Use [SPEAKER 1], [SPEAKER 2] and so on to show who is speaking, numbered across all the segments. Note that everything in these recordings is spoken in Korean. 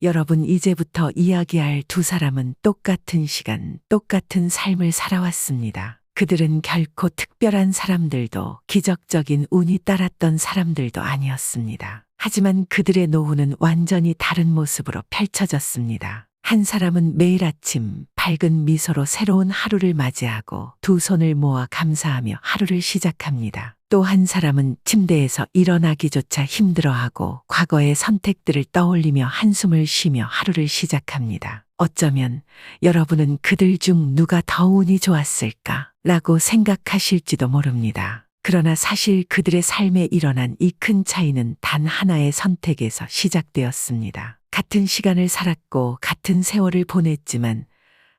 [SPEAKER 1] 여러분, 이제부터 이야기할 두 사람은 똑같은 시간, 똑같은 삶을 살아왔습니다. 그들은 결코 특별한 사람들도 기적적인 운이 따랐던 사람들도 아니었습니다. 하지만 그들의 노후는 완전히 다른 모습으로 펼쳐졌습니다. 한 사람은 매일 아침 밝은 미소로 새로운 하루를 맞이하고 두 손을 모아 감사하며 하루를 시작합니다. 또 한 사람은 침대에서 일어나기조차 힘들어하고 과거의 선택들을 떠올리며 한숨을 쉬며 하루를 시작합니다. 어쩌면 여러분은 그들 중 누가 더 운이 좋았을까 라고 생각하실지도 모릅니다. 그러나 사실 그들의 삶에 일어난 이 큰 차이는 단 하나의 선택에서 시작되었습니다. 같은 시간을 살았고 같은 세월을 보냈지만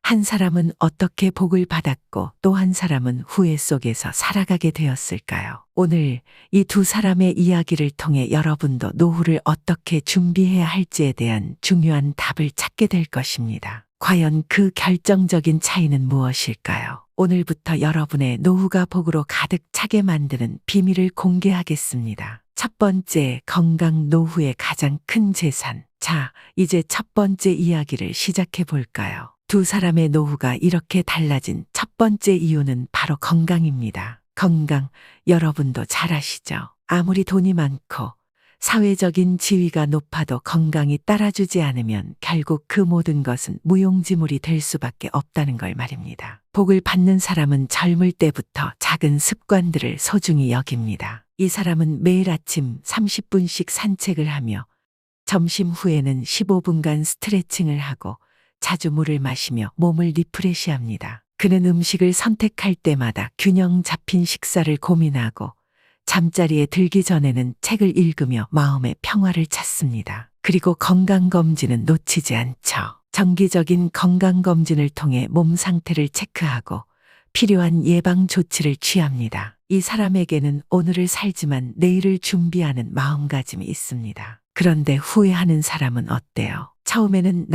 [SPEAKER 1] 한 사람은 어떻게 복을 받았고 또 한 사람은 후회 속에서 살아가게 되었을까요? 오늘 이 두 사람의 이야기를 통해 여러분도 노후를 어떻게 준비해야 할지에 대한 중요한 답을 찾게 될 것입니다. 과연 그 결정적인 차이는 무엇일까요? 오늘부터 여러분의 노후가 복으로 가득 차게 만드는 비밀을 공개하겠습니다. 첫 번째, 건강 노후의 가장 큰 재산. 자, 이제 첫 번째 이야기를 시작해 볼까요? 두 사람의 노후가 이렇게 달라진 첫 번째 이유는 바로 건강입니다. 건강, 여러분도 잘 아시죠? 아무리 돈이 많고 사회적인 지위가 높아도 건강이 따라주지 않으면 결국 그 모든 것은 무용지물이 될 수밖에 없다는 걸 말입니다. 복을 받는 사람은 젊을 때부터 작은 습관들을 소중히 여깁니다. 이 사람은 매일 아침 30분씩 산책을 하며 점심 후에는 15분간 스트레칭을 하고 자주 물을 마시며 몸을 리프레시합니다. 그는 음식을 선택할 때마다 균형 잡힌 식사를 고민하고 잠자리에 들기 전에는 책을 읽으며 마음의 평화를 찾습니다. 그리고 건강검진은 놓치지 않죠. 정기적인 건강검진을 통해 몸 상태를 체크하고 필요한 예방 조치를 취합니다. 이 사람에게는 오늘을 살지만 내일을 준비하는 마음가짐이 있습니다. 그런데 후회하는 사람은 어때요? 처음에는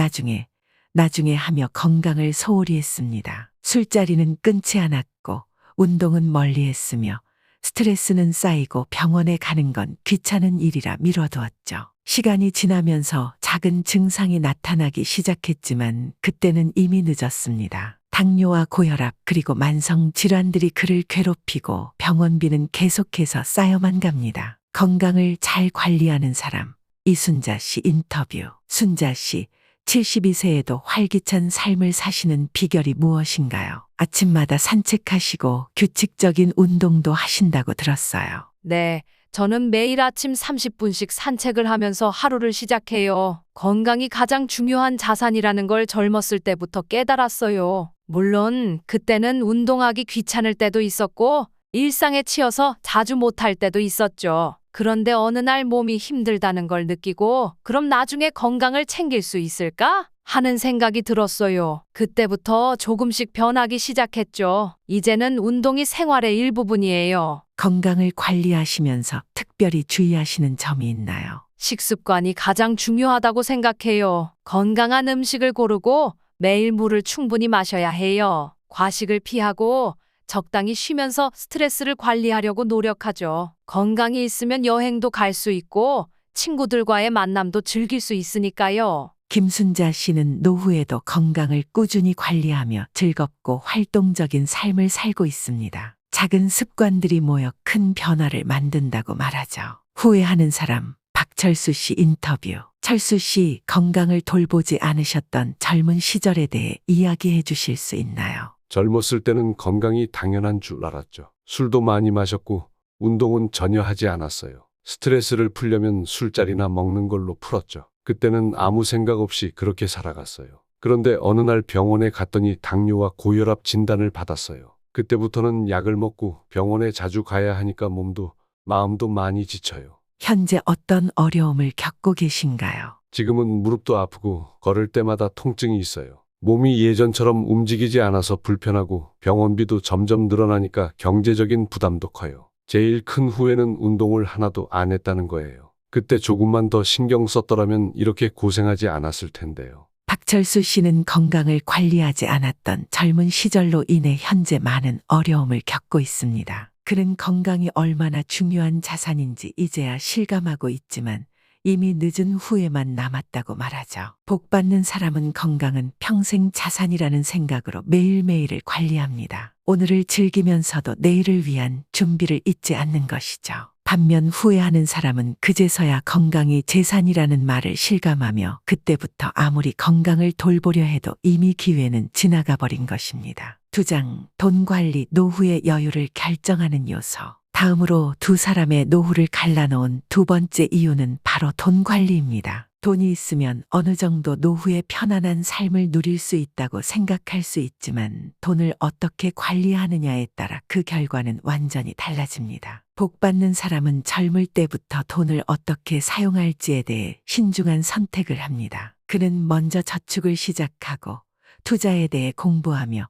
[SPEAKER 1] 나중에 하며 건강을 소홀히 했습니다. 술자리는 끊지 않았고 운동은 멀리 했으며 스트레스는 쌓이고 병원에 가는 건 귀찮은 일이라 미뤄두었죠. 시간이 지나면서 작은 증상이 나타나기 시작했지만 그때는 이미 늦었습니다. 당뇨와 고혈압 그리고 만성 질환들이 그를 괴롭히고 병원비는 계속해서 쌓여만 갑니다. 건강을 잘 관리하는 사람. 이순자 씨 인터뷰. 순자 씨, 72세에도 활기찬 삶을 사시는 비결이 무엇인가요? 아침마다 산책하시고 규칙적인 운동도 하신다고 들었어요.
[SPEAKER 2] 네, 저는 매일 아침 30분씩 산책을 하면서 하루를 시작해요. 건강이 가장 중요한 자산이라는 걸 젊었을 때부터 깨달았어요. 물론 그때는 운동하기 귀찮을 때도 있었고 일상에 치여서 자주 못할 때도 있었죠. 그런데 어느 날 몸이 힘들다는 걸 느끼고 그럼 나중에 건강을 챙길 수 있을까? 하는 생각이 들었어요. 그때부터 조금씩 변하기 시작했죠. 이제는 운동이 생활의 일부분이에요.
[SPEAKER 1] 건강을 관리하시면서 특별히 주의하시는 점이 있나요?
[SPEAKER 2] 식습관이 가장 중요하다고 생각해요. 건강한 음식을 고르고 매일 물을 충분히 마셔야 해요. 과식을 피하고 적당히 쉬면서 스트레스를 관리하려고 노력하죠. 건강이 있으면 여행도 갈 수 있고 친구들과의 만남도 즐길 수 있으니까요.
[SPEAKER 1] 김순자 씨는 노후에도 건강을 꾸준히 관리하며 즐겁고 활동적인 삶을 살고 있습니다. 작은 습관들이 모여 큰 변화를 만든다고 말하죠. 후회하는 사람, 박철수 씨 인터뷰. 철수 씨, 건강을 돌보지 않으셨던 젊은 시절에 대해 이야기해 주실 수 있나요?
[SPEAKER 3] 젊었을 때는 건강이 당연한 줄 알았죠. 술도 많이 마셨고 운동은 전혀 하지 않았어요. 스트레스를 풀려면 술자리나 먹는 걸로 풀었죠. 그때는 아무 생각 없이 그렇게 살아갔어요. 그런데 어느 날 병원에 갔더니 당뇨와 고혈압 진단을 받았어요. 그때부터는 약을 먹고 병원에 자주 가야 하니까 몸도 마음도 많이 지쳐요.
[SPEAKER 1] 현재 어떤 어려움을 겪고 계신가요?
[SPEAKER 3] 지금은 무릎도 아프고 걸을 때마다 통증이 있어요. 몸이 예전처럼 움직이지 않아서 불편하고 병원비도 점점 늘어나니까 경제적인 부담도 커요. 제일 큰 후회는 운동을 하나도 안 했다는 거예요. 그때 조금만 더 신경 썼더라면 이렇게 고생하지 않았을 텐데요.
[SPEAKER 1] 박철수 씨는 건강을 관리하지 않았던 젊은 시절로 인해 현재 많은 어려움을 겪고 있습니다. 그는 건강이 얼마나 중요한 자산인지 이제야 실감하고 있지만 이미 늦은 후회만 남았다고 말하죠. 복 받는 사람은 건강은 평생 자산이라는 생각으로 매일매일을 관리합니다. 오늘을 즐기면서도 내일을 위한 준비를 잊지 않는 것이죠. 반면 후회하는 사람은 그제서야 건강이 재산이라는 말을 실감하며 그때부터 아무리 건강을 돌보려 해도 이미 기회는 지나가 버린 것입니다. 2장, 돈 관리, 노후의 여유를 결정하는 요소. 다음으로 두 사람의 노후를 갈라놓은 두 번째 이유는 바로 돈 관리입니다. 돈이 있으면 어느 정도 노후의 편안한 삶을 누릴 수 있다고 생각할 수 있지만 돈을 어떻게 관리하느냐에 따라 그 결과는 완전히 달라집니다. 복 받는 사람은 젊을 때부터 돈을 어떻게 사용할지에 대해 신중한 선택을 합니다. 그는 먼저 저축을 시작하고 투자에 대해 공부하며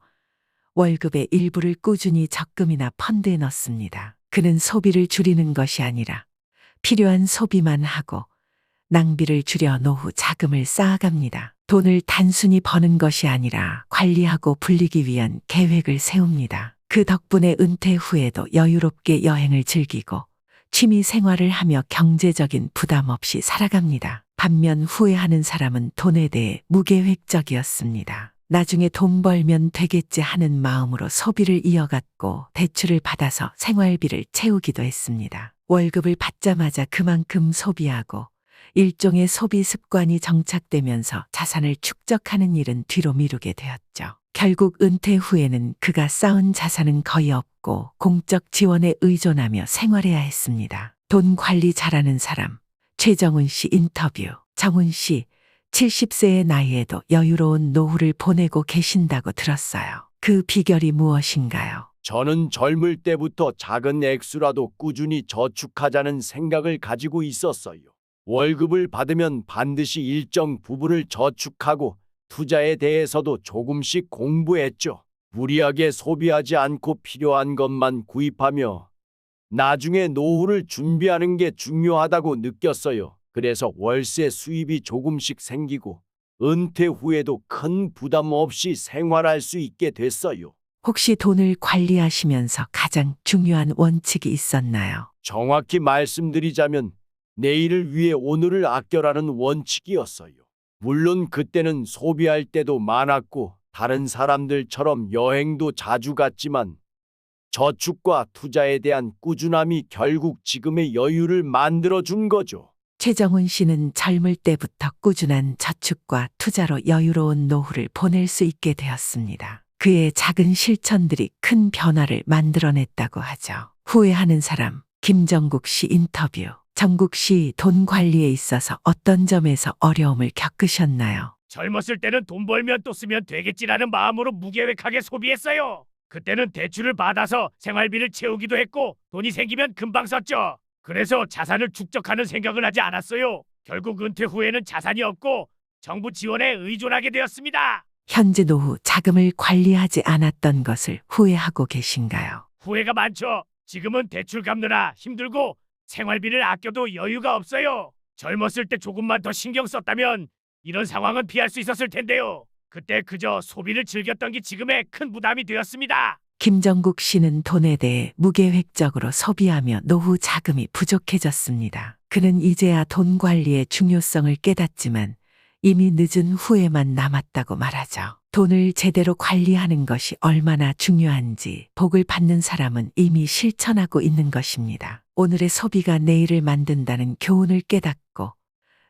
[SPEAKER 1] 월급의 일부를 꾸준히 적금이나 펀드에 넣습니다. 그는 소비를 줄이는 것이 아니라 필요한 소비만 하고 낭비를 줄여 노후 자금을 쌓아갑니다. 돈을 단순히 버는 것이 아니라 관리하고 불리기 위한 계획을 세웁니다. 그 덕분에 은퇴 후에도 여유롭게 여행을 즐기고 취미 생활을 하며 경제적인 부담 없이 살아갑니다. 반면 후회하는 사람은 돈에 대해 무계획적이었습니다. 나중에 돈 벌면 되겠지 하는 마음으로 소비를 이어갔고 대출을 받아서 생활비를 채우기도 했습니다. 월급을 받자마자 그만큼 소비하고 일종의 소비 습관이 정착되면서 자산을 축적하는 일은 뒤로 미루게 되었죠. 결국 은퇴 후에는 그가 쌓은 자산은 거의 없고 공적 지원에 의존하며 생활해야 했습니다. 돈 관리 잘하는 사람. 최정훈 씨 인터뷰. 정훈 씨, 70세의 나이에도 여유로운 노후를 보내고 계신다고 들었어요. 그 비결이 무엇인가요?
[SPEAKER 4] 저는 젊을 때부터 작은 액수라도 꾸준히 저축하자는 생각을 가지고 있었어요. 월급을 받으면 반드시 일정 부분을 저축하고 투자에 대해서도 조금씩 공부했죠. 무리하게 소비하지 않고 필요한 것만 구입하며 나중에 노후를 준비하는 게 중요하다고 느꼈어요. 그래서 월세 수입이 조금씩 생기고 은퇴 후에도 큰 부담 없이 생활할 수 있게 됐어요.
[SPEAKER 1] 혹시 돈을 관리하시면서 가장 중요한 원칙이 있었나요?
[SPEAKER 4] 정확히 말씀드리자면 내일을 위해 오늘을 아껴라는 원칙이었어요. 물론 그때는 소비할 때도 많았고 다른 사람들처럼 여행도 자주 갔지만 저축과 투자에 대한 꾸준함이 결국 지금의 여유를 만들어준 거죠.
[SPEAKER 1] 최정훈 씨는 젊을 때부터 꾸준한 저축과 투자로 여유로운 노후를 보낼 수 있게 되었습니다. 그의 작은 실천들이 큰 변화를 만들어냈다고 하죠. 후회하는 사람, 김정국 씨 인터뷰. 정국 씨, 돈 관리에 있어서 어떤 점에서 어려움을 겪으셨나요?
[SPEAKER 5] 젊었을 때는 돈 벌면 또 쓰면 되겠지라는 마음으로 무계획하게 소비했어요. 그때는 대출을 받아서 생활비를 채우기도 했고 돈이 생기면 금방 썼죠. 그래서 자산을 축적하는 생각을 하지 않았어요. 결국 은퇴 후에는 자산이 없고 정부 지원에 의존하게 되었습니다.
[SPEAKER 1] 현재 노후 자금을 관리하지 않았던 것을 후회하고 계신가요?
[SPEAKER 5] 후회가 많죠. 지금은 대출 갚느라 힘들고 생활비를 아껴도 여유가 없어요. 젊었을 때 조금만 더 신경 썼다면 이런 상황은 피할 수 있었을 텐데요. 그때 그저 소비를 즐겼던 게 지금의 큰 부담이 되었습니다.
[SPEAKER 1] 김정국 씨는 돈에 대해 무계획적으로 소비하며 노후 자금이 부족해졌습니다. 그는 이제야 돈 관리의 중요성을 깨닫지만 이미 늦은 후회만 남았다고 말하죠. 돈을 제대로 관리하는 것이 얼마나 중요한지 복을 받는 사람은 이미 실천하고 있는 것입니다. 오늘의 소비가 내일을 만든다는 교훈을 깨닫고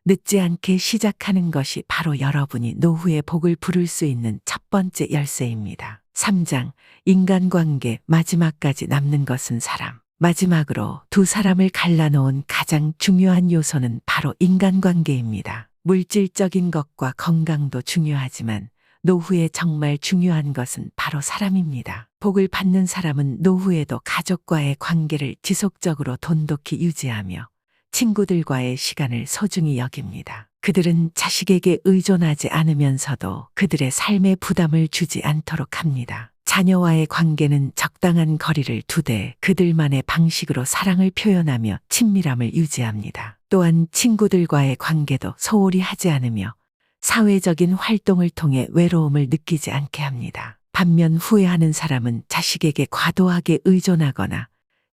[SPEAKER 1] 늦지 않게 시작하는 것이 바로 여러분이 노후의 복을 부를 수 있는 첫 번째 열쇠입니다. 3장, 인간관계, 마지막까지 남는 것은 사람. 마지막으로 두 사람을 갈라놓은 가장 중요한 요소는 바로 인간관계입니다. 물질적인 것과 건강도 중요하지만 노후에 정말 중요한 것은 바로 사람입니다. 복을 받는 사람은 노후에도 가족과의 관계를 지속적으로 돈독히 유지하며 친구들과의 시간을 소중히 여깁니다. 그들은 자식에게 의존하지 않으면서도 그들의 삶에 부담을 주지 않도록 합니다. 자녀와의 관계는 적당한 거리를 두되 그들만의 방식으로 사랑을 표현하며 친밀함을 유지합니다. 또한 친구들과의 관계도 소홀히 하지 않으며 사회적인 활동을 통해 외로움을 느끼지 않게 합니다. 반면 후회하는 사람은 자식에게 과도하게 의존하거나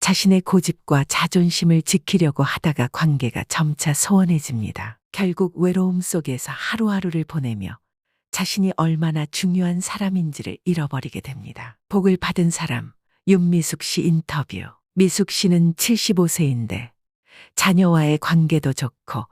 [SPEAKER 1] 자신의 고집과 자존심을 지키려고 하다가 관계가 점차 소원해집니다. 결국 외로움 속에서 하루하루를 보내며 자신이 얼마나 중요한 사람인지를 잃어버리게 됩니다. 복을 받은 사람, 윤미숙 씨 인터뷰. 미숙 씨는 75세인데 자녀와의 관계도 좋고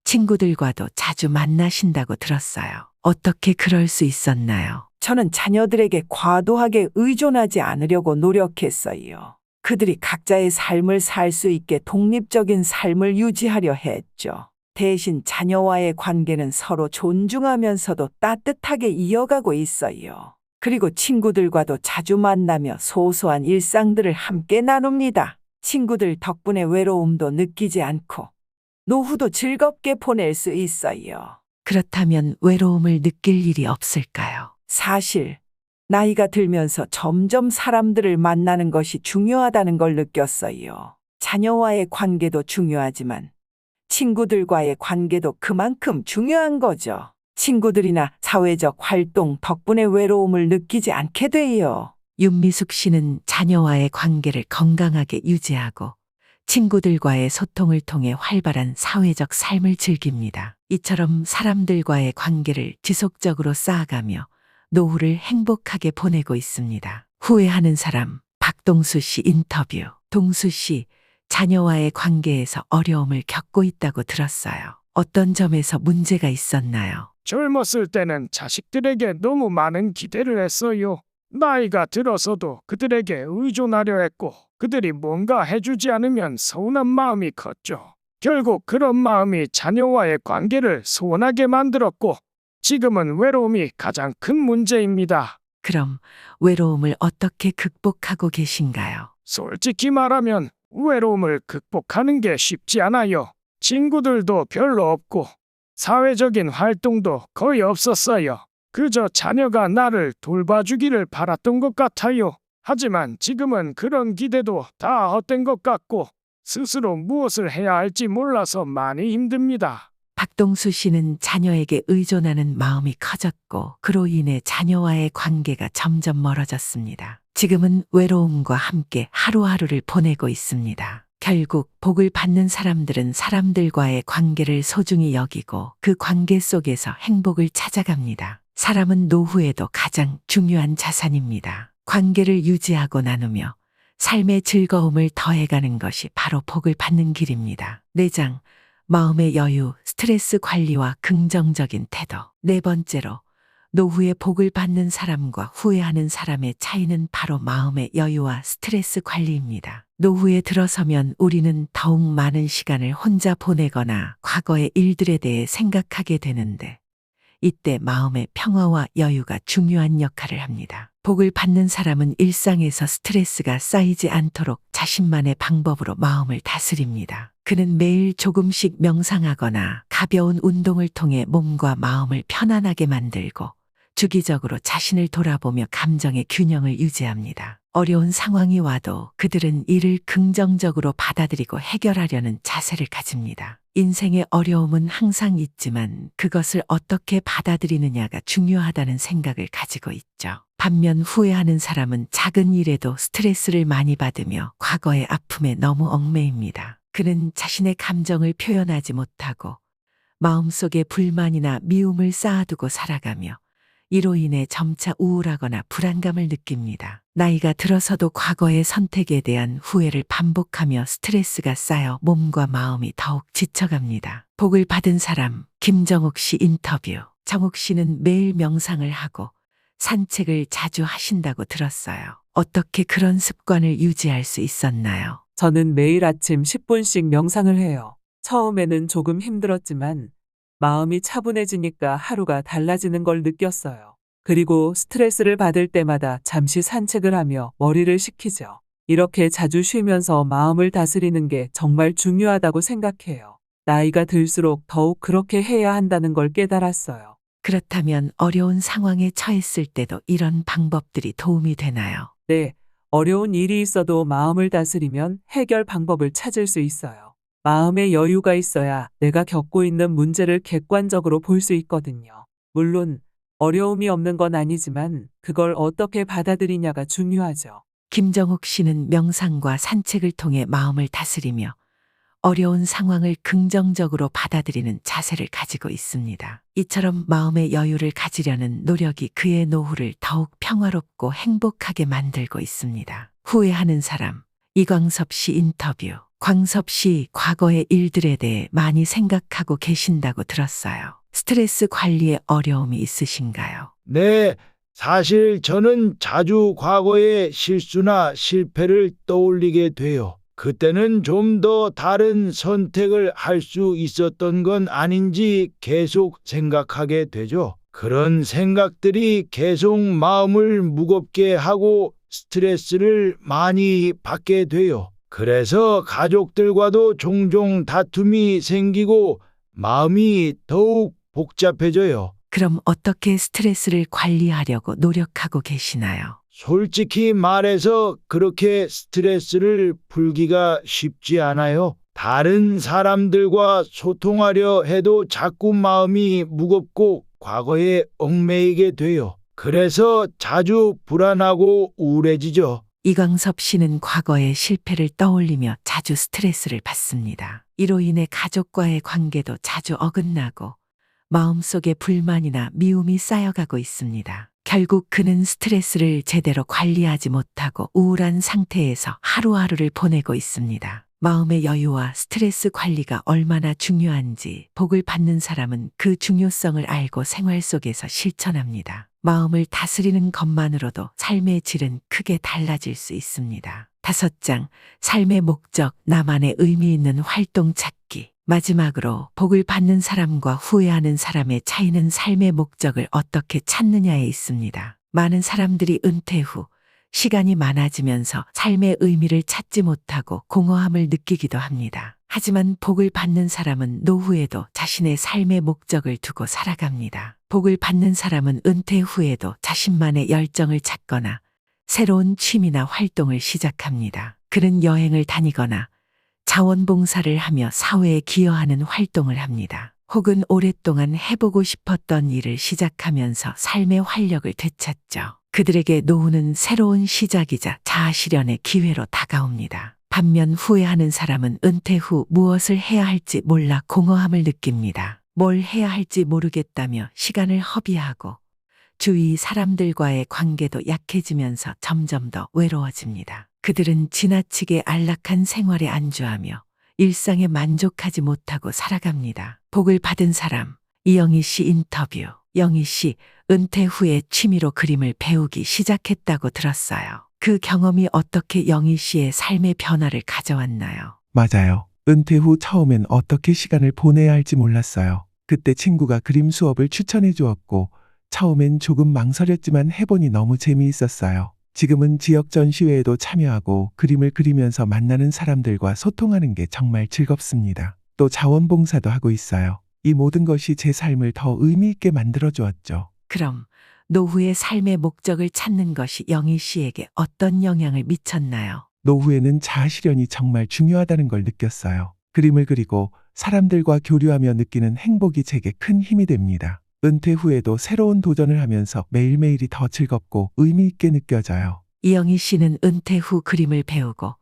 [SPEAKER 1] 친구들과도 자주 만나신다고 들었어요. 어떻게 그럴 수 있었나요?
[SPEAKER 6] 저는 자녀들에게 과도하게 의존하지 않으려고 노력했어요. 그들이 각자의 삶을 살 수 있게 독립적인 삶을 유지하려 했죠. 대신 자녀와의 관계는 서로 존중하면서도 따뜻하게 이어가고 있어요. 그리고 친구들과도 자주 만나며 소소한 일상들을 함께 나눕니다. 친구들 덕분에 외로움도 느끼지 않고 노후도 즐겁게 보낼 수 있어요.
[SPEAKER 1] 그렇다면 외로움을 느낄 일이 없을까요?
[SPEAKER 6] 사실 나이가 들면서 점점 사람들을 만나는 것이 중요하다는 걸 느꼈어요. 자녀와의 관계도 중요하지만 친구들과의 관계도 그만큼 중요한 거죠. 친구들이나 사회적 활동 덕분에 외로움을 느끼지 않게 돼요.
[SPEAKER 1] 윤미숙 씨는 자녀와의 관계를 건강하게 유지하고 친구들과의 소통을 통해 활발한 사회적 삶을 즐깁니다. 이처럼 사람들과의 관계를 지속적으로 쌓아가며 노후를 행복하게 보내고 있습니다. 후회하는 사람, 박동수 씨 인터뷰. 동수 씨, 자녀와의 관계에서 어려움을 겪고 있다고 들었어요. 어떤 점에서 문제가 있었나요?
[SPEAKER 7] 젊었을 때는 자식들에게 너무 많은 기대를 했어요. 나이가 들어서도 그들에게 의존하려 했고 그들이 뭔가 해주지 않으면 서운한 마음이 컸죠. 결국 그런 마음이 자녀와의 관계를 소원하게 만들었고 지금은 외로움이 가장 큰 문제입니다.
[SPEAKER 1] 그럼 외로움을 어떻게 극복하고 계신가요?
[SPEAKER 7] 솔직히 말하면 외로움을 극복하는 게 쉽지 않아요. 친구들도 별로 없고 사회적인 활동도 거의 없었어요. 그저 자녀가 나를 돌봐주기를 바랐던 것 같아요. 하지만 지금은 그런 기대도 다 헛된 것 같고 스스로 무엇을 해야 할지 몰라서 많이 힘듭니다.
[SPEAKER 1] 박동수 씨는 자녀에게 의존하는 마음이 커졌고 그로 인해 자녀와의 관계가 점점 멀어졌습니다. 지금은 외로움과 함께 하루하루를 보내고 있습니다. 결국 복을 받는 사람들은 사람들과의 관계를 소중히 여기고 그 관계 속에서 행복을 찾아갑니다. 사람은 노후에도 가장 중요한 자산입니다. 관계를 유지하고 나누며 삶의 즐거움을 더해가는 것이 바로 복을 받는 길입니다. 4장, 마음의 여유, 스트레스 관리와 긍정적인 태도. 4번째로, 노후에 복을 받는 사람과 후회하는 사람의 차이는 바로 마음의 여유와 스트레스 관리입니다. 노후에 들어서면 우리는 더욱 많은 시간을 혼자 보내거나 과거의 일들에 대해 생각하게 되는데 이때 마음의 평화와 여유가 중요한 역할을 합니다. 복을 받는 사람은 일상에서 스트레스가 쌓이지 않도록 자신만의 방법으로 마음을 다스립니다. 그는 매일 조금씩 명상하거나 가벼운 운동을 통해 몸과 마음을 편안하게 만들고 주기적으로 자신을 돌아보며 감정의 균형을 유지합니다. 어려운 상황이 와도 그들은 이를 긍정적으로 받아들이고 해결하려는 자세를 가집니다. 인생의 어려움은 항상 있지만 그것을 어떻게 받아들이느냐가 중요하다는 생각을 가지고 있죠. 반면 후회하는 사람은 작은 일에도 스트레스를 많이 받으며 과거의 아픔에 너무 얽매입니다. 그는 자신의 감정을 표현하지 못하고 마음속에 불만이나 미움을 쌓아두고 살아가며 이로 인해 점차 우울하거나 불안감을 느낍니다. 나이가 들어서도 과거의 선택에 대한 후회를 반복하며 스트레스가 쌓여 몸과 마음이 더욱 지쳐갑니다. 복을 받은 사람, 김정욱 씨 인터뷰. 정욱 씨는 매일 명상을 하고 산책을 자주 하신다고 들었어요. 어떻게 그런 습관을 유지할 수 있었나요?
[SPEAKER 8] 저는 매일 아침 10분씩 명상을 해요. 처음에는 조금 힘들었지만 마음이 차분해지니까 하루가 달라지는 걸 느꼈어요. 그리고 스트레스를 받을 때마다 잠시 산책을 하며 머리를 식히죠. 이렇게 자주 쉬면서 마음을 다스리는 게 정말 중요하다고 생각해요. 나이가 들수록 더욱 그렇게 해야 한다는 걸 깨달았어요.
[SPEAKER 1] 그렇다면 어려운 상황에 처했을 때도 이런 방법들이 도움이 되나요?
[SPEAKER 8] 네, 어려운 일이 있어도 마음을 다스리면 해결 방법을 찾을 수 있어요. 마음의 여유가 있어야 내가 겪고 있는 문제를 객관적으로 볼 수 있거든요. 물론 어려움이 없는 건 아니지만 그걸 어떻게 받아들이냐가 중요하죠.
[SPEAKER 1] 김정욱 씨는 명상과 산책을 통해 마음을 다스리며 어려운 상황을 긍정적으로 받아들이는 자세를 가지고 있습니다. 이처럼 마음의 여유를 가지려는 노력이 그의 노후를 더욱 평화롭고 행복하게 만들고 있습니다. 후회하는 사람, 이광섭 씨 인터뷰. 광섭 씨 과거의 일들에 대해 많이 생각하고 계신다고 들었어요. 스트레스 관리에 어려움이 있으신가요?
[SPEAKER 9] 네, 사실 저는 자주 과거의 실수나 실패를 떠올리게 돼요. 그때는 좀 더 다른 선택을 할 수 있었던 건 아닌지 계속 생각하게 되죠. 그런 생각들이 계속 마음을 무겁게 하고 스트레스를 많이 받게 돼요. 그래서 가족들과도 종종 다툼이 생기고 마음이 더욱 복잡해져요.
[SPEAKER 1] 그럼 어떻게 스트레스를 관리하려고 노력하고 계시나요?
[SPEAKER 9] 솔직히 말해서 그렇게 스트레스를 풀기가 쉽지 않아요. 다른 사람들과 소통하려 해도 자꾸 마음이 무겁고 과거에 얽매이게 돼요. 그래서 자주 불안하고 우울해지죠.
[SPEAKER 1] 이광섭 씨는 과거의 실패를 떠올리며 자주 스트레스를 받습니다. 이로 인해 가족과의 관계도 자주 어긋나고 마음속에 불만이나 미움이 쌓여가고 있습니다. 결국 그는 스트레스를 제대로 관리하지 못하고 우울한 상태에서 하루하루를 보내고 있습니다. 마음의 여유와 스트레스 관리가 얼마나 중요한지 복을 받는 사람은 그 중요성을 알고 생활 속에서 실천합니다. 마음을 다스리는 것만으로도 삶의 질은 크게 달라질 수 있습니다. 5장, 삶의 목적, 나만의 의미 있는 활동 찾기. 마지막으로 복을 받는 사람과 후회하는 사람의 차이는 삶의 목적을 어떻게 찾느냐에 있습니다. 많은 사람들이 은퇴 후 시간이 많아지면서 삶의 의미를 찾지 못하고 공허함을 느끼기도 합니다. 하지만 복을 받는 사람은 노후에도 자신의 삶의 목적을 두고 살아갑니다. 복을 받는 사람은 은퇴 후에도 자신만의 열정을 찾거나 새로운 취미나 활동을 시작합니다. 그는 여행을 다니거나 자원봉사를 하며 사회에 기여하는 활동을 합니다. 혹은 오랫동안 해보고 싶었던 일을 시작하면서 삶의 활력을 되찾죠. 그들에게 노후는 새로운 시작이자 자아실현의 기회로 다가옵니다. 반면 후회하는 사람은 은퇴 후 무엇을 해야 할지 몰라 공허함을 느낍니다. 뭘 해야 할지 모르겠다며 시간을 허비하고 주위 사람들과의 관계도 약해지면서 점점 더 외로워집니다. 그들은 지나치게 안락한 생활에 안주하며 일상에 만족하지 못하고 살아갑니다. 복을 받은 사람, 이영희 씨 인터뷰. 영희 씨, 은퇴 후에 취미로 그림을 배우기 시작했다고 들었어요. 그 경험이 어떻게 영희 씨의 삶의 변화를 가져왔나요?
[SPEAKER 10] 맞아요. 은퇴 후 처음엔 어떻게 시간을 보내야 할지 몰랐어요. 그때 친구가 그림 수업을 추천해 주었고 처음엔 조금 망설였지만 해보니 너무 재미있었어요. 지금은 지역 전시회에도 참여하고 그림을 그리면서 만나는 사람들과 소통하는 게 정말 즐겁습니다. 또 자원봉사도 하고 있어요. 이 모든 것이 제 삶을 더 의미 있게 만들어 주었죠.
[SPEAKER 1] 그럼 노후의 삶의 목적을 찾는 것이 영희 씨에게 어떤 영향을 미쳤나요?
[SPEAKER 10] 노후에는 자아실현이 정말 중요하다는 걸 느꼈어요. 그림을 그리고 사람들과 교류하며 느끼는 행복이 제게 큰 힘이 됩니다. 은퇴 후에도 새로운 도전을 하면서 매일매일이 더 즐겁고 의미 있게 느껴져요.
[SPEAKER 1] 이영희 씨는 은퇴 후 그림을 배우고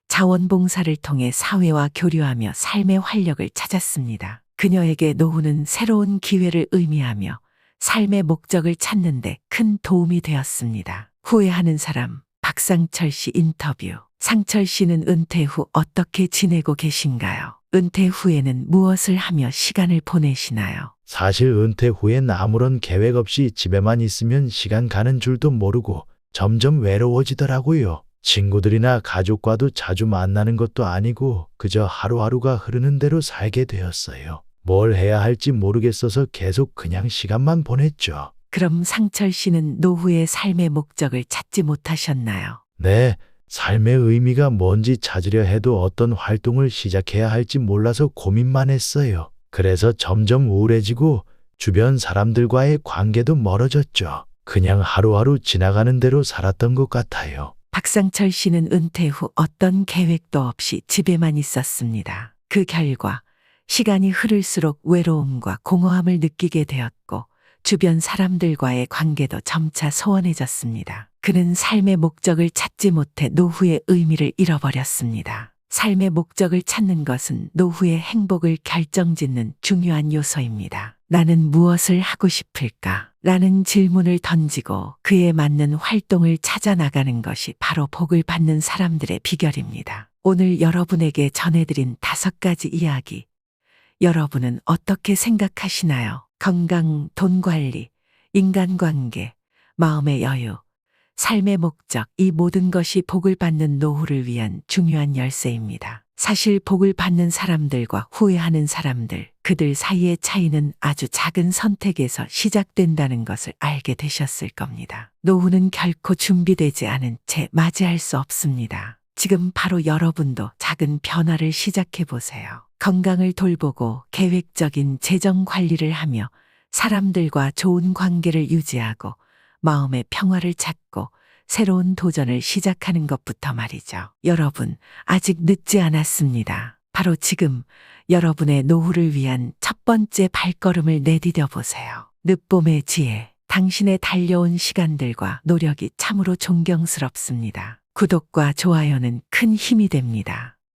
[SPEAKER 1] 자원봉사를 통해 사회와 교류하며 삶의 활력을 찾았습니다. 그녀에게 노후는 새로운 기회를 의미하며 삶의 목적을 찾는 데 큰 도움이 되었습니다. 후회하는 사람, 박상철 씨 인터뷰. 상철 씨는 은퇴 후 어떻게 지내고 계신가요? 은퇴 후에는 무엇을 하며 시간을 보내시나요?
[SPEAKER 9] 사실 은퇴 후엔 아무런 계획 없이 집에만 있으면 시간 가는 줄도 모르고 점점 외로워지더라고요. 친구들이나 가족과도 자주 만나는 것도 아니고 그저 하루하루가 흐르는 대로 살게 되었어요. 뭘 해야 할지 모르겠어서 계속 그냥 시간만 보냈죠.
[SPEAKER 1] 그럼 상철 씨는 노후의 삶의 목적을 찾지 못하셨나요?
[SPEAKER 9] 네, 삶의 의미가 뭔지 찾으려 해도 어떤 활동을 시작해야 할지 몰라서 고민만 했어요. 그래서 점점 우울해지고 주변 사람들과의 관계도 멀어졌죠. 그냥 하루하루 지나가는 대로 살았던 것 같아요.
[SPEAKER 1] 박상철 씨는 은퇴 후 어떤 계획도 없이 집에만 있었습니다. 그 결과 시간이 흐를수록 외로움과 공허함을 느끼게 되었고 주변 사람들과의 관계도 점차 소원해졌습니다. 그는 삶의 목적을 찾지 못해 노후의 의미를 잃어버렸습니다. 삶의 목적을 찾는 것은 노후의 행복을 결정짓는 중요한 요소입니다. 나는 무엇을 하고 싶을까? 라는 질문을 던지고 그에 맞는 활동을 찾아 나가는 것이 바로 복을 받는 사람들의 비결입니다. 오늘 여러분에게 전해드린 5가지 이야기. 여러분은 어떻게 생각하시나요? 건강, 돈 관리, 인간관계, 마음의 여유, 삶의 목적, 이 모든 것이 복을 받는 노후를 위한 중요한 열쇠입니다. 사실 복을 받는 사람들과 후회하는 사람들, 그들 사이의 차이는 아주 작은 선택에서 시작된다는 것을 알게 되셨을 겁니다. 노후는 결코 준비되지 않은 채 맞이할 수 없습니다. 지금 바로 여러분도 작은 변화를 시작해 보세요. 건강을 돌보고 계획적인 재정 관리를 하며 사람들과 좋은 관계를 유지하고 마음의 평화를 찾고 새로운 도전을 시작하는 것부터 말이죠. 여러분, 아직 늦지 않았습니다. 바로 지금 여러분의 노후를 위한 첫 번째 발걸음을 내디뎌 보세요. 늦봄의 지혜, 당신의 달려온 시간들과 노력이 참으로 존경스럽습니다. 구독과 좋아요는 큰 힘이 됩니다.